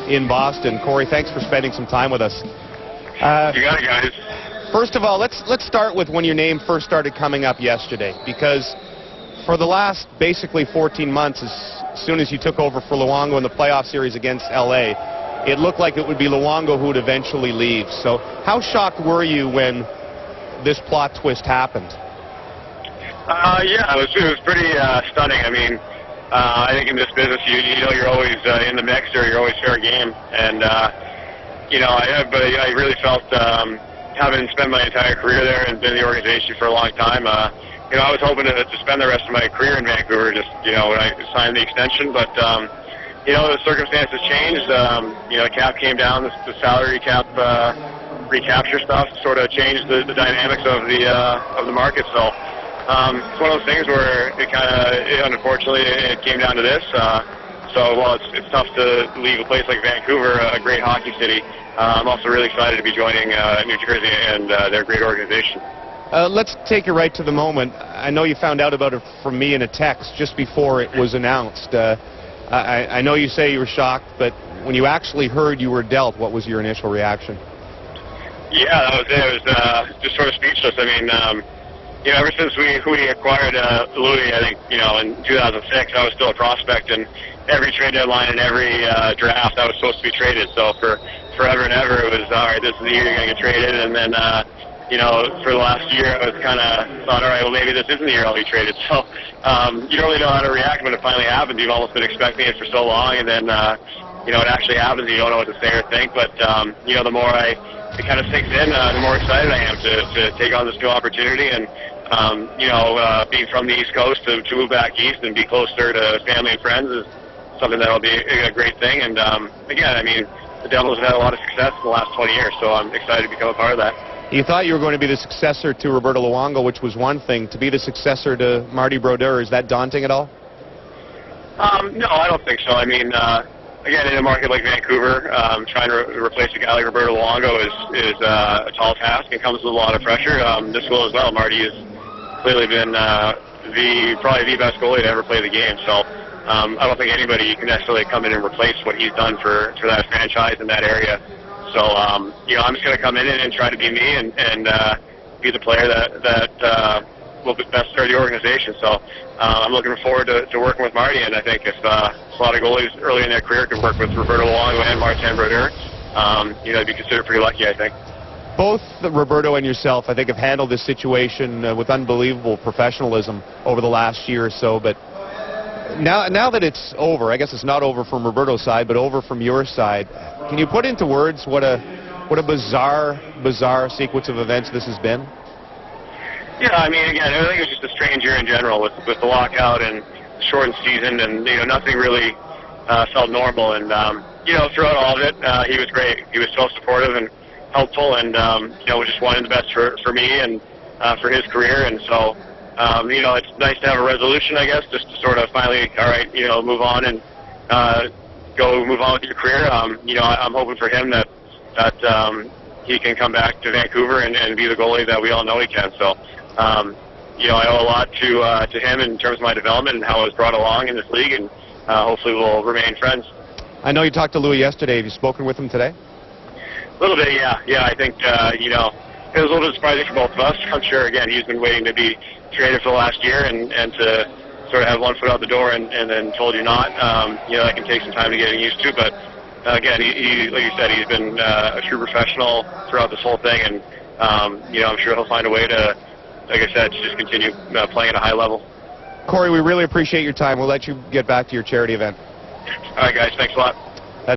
in Boston. Cory, thanks for spending some time with us. You got it, guys. First of all, let's start with when your name first started coming up yesterday, because for the last basically 14 months, as soon as you took over for Luongo in the playoff series against LA, it looked like it would be Luongo who would eventually leave. So how shocked were you when this plot twist happened? Yeah, it was pretty stunning. I mean, I think in this business, you know you're always in the mix, or you're always fair game. And, you know, I really felt, having spent my entire career there and been in the organization for a long time, you know, I was hoping to spend the rest of my career in Vancouver, just, you know, when I signed the extension. But, you know, the circumstances changed. You know, cap came down, the salary cap recapture stuff sort of changed the dynamics of the market. So it's one of those things where it kind of, unfortunately, it came down to this. So while it's tough to leave a place like Vancouver, a great hockey city, I'm also really excited to be joining New Jersey and their great organization. Let's take it right to the moment. I know you found out about it from me in a text just before it was announced. I know you say you were shocked, but when you actually heard you were dealt, what was your initial reaction? Yeah, that was it. It was just sort of speechless. I mean, you know, ever since we acquired Louis, I think, you know, in 2006, I was still a prospect, and every trade deadline and every draft, I was supposed to be traded. So for forever and ever, it was, all right, this is the year you're going to get traded. And then, you know, for the last year, I was kind of thought, all right, well, maybe this isn't the year I'll be traded. So you don't really know how to react when it finally happens. You've almost been expecting it for so long, and then, you know, it actually happens. You don't know what to say or think. But, you know, the more it kind of sinks in, the more excited I am to take on this new opportunity. And, you know, being from the East Coast to move back east and be closer to family and friends is something that'll be a great thing. And, again, I mean, the Devils have had a lot of success in the last 20 years, so I'm excited to become a part of that. You thought you were going to be the successor to Roberto Luongo, which was one thing. To be the successor to Marty Brodeur, is that daunting at all? No, I don't think so. I mean, again, in a market like Vancouver, trying to replace a guy like Roberto Luongo is a tall task and comes with a lot of pressure. This will as well. Marty has clearly been probably the best goalie to ever play the game. So I don't think anybody can necessarily come in and replace what he's done for that franchise in that area. So, you know, I'm just going to come in and try to be me and be the player that will best serve the organization. So I'm looking forward to working with Marty, and I think if a lot of goalies early in their career could work with Roberto Luongo and Martin Brodeur, you know, they'd be considered pretty lucky, I think. Both Roberto and yourself, I think, have handled this situation with unbelievable professionalism over the last year or so, but now that it's over, I guess it's not over from Roberto's side, but over from your side, can you put into words what a bizarre sequence of events this has been? Yeah, I mean, again, I think it was just a strange year in general with the lockout and shortened season, and, you know, nothing really felt normal. And, you know, throughout all of it, he was great. He was so supportive and helpful, and, you know, just wanted the best for me and for his career. And so, you know, it's nice to have a resolution, I guess, just to sort of finally, all right, you know, move on and move on with your career. You know, I'm hoping for him that he can come back to Vancouver and be the goalie that we all know he can. So, you know, I owe a lot to him in terms of my development and how I was brought along in this league, and hopefully we'll remain friends. I know you talked to Louis yesterday. Have you spoken with him today? A little bit, yeah. Yeah, I think, you know, it was a little bit surprising for both of us. I'm sure, again, he's been waiting to be traded for the last year, and to sort of have one foot out the door and then told you not. You know, that can take some time to get used to, but again, he like you said, he's been a true professional throughout this whole thing, and you know, I'm sure he'll find a way to, like I said, to just continue playing at a high level. Cory, we really appreciate your time. We'll let you get back to your charity event. All right, guys, thanks a lot.